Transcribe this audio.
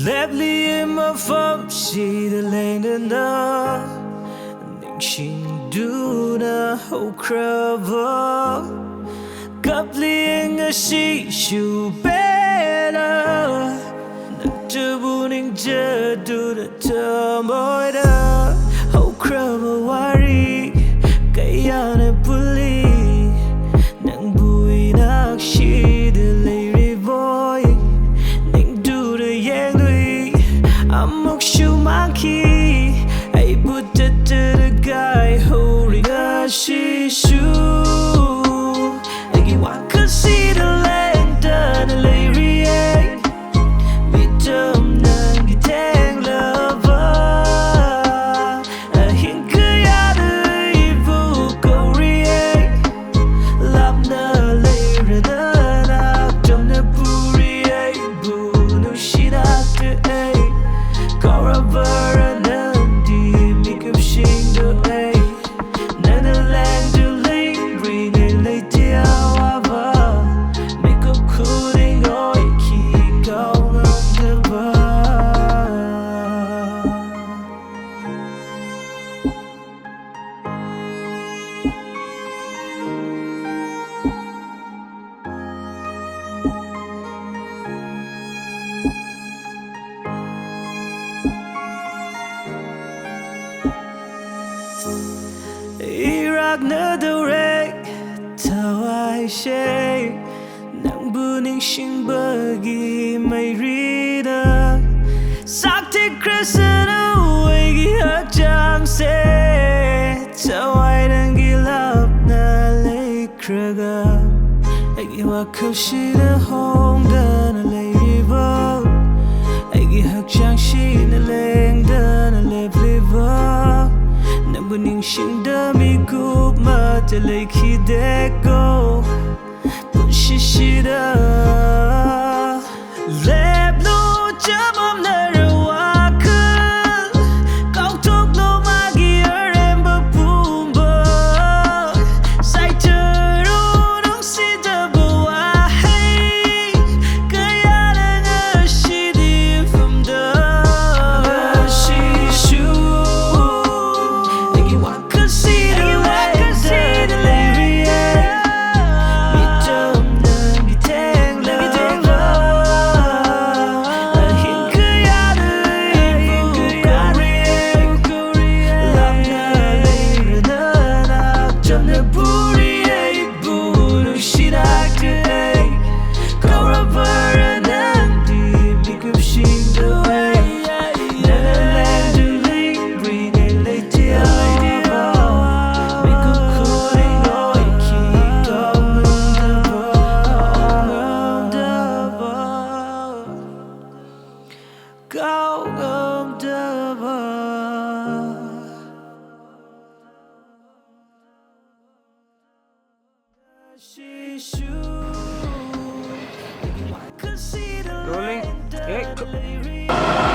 Lately in my phone, see the lane enough. Ning do na ho crava. Coupling a she shoe better. Najabuning jadu the tamoida. Ho crava wari. Kayana puli. Nang bui nakshi the lady boy. I'm a shoe monkey. I put it to the guy holding a shoe. I can see the land and the lady. Me dumb nang tang lover. I think I go react. Love na lady na dumb na puri. Boo no she not to Nang buning shing bagi may rida Sakti krasan away gi hakjang se Tawai nang gilap na lay kraga Agi wakal shi na hong da na lay riba Agi hakjang shi na leng da na lay pliba Nang buning shing da mi gup ma te lay ki deko Shishida Leb no jamam narawakal Kau tok no magi aremba pumba Sai tero nung sida buahay Kaya na nashidi from the Nashishu Agi waka sida Kaongamdaba Rolling. Hey.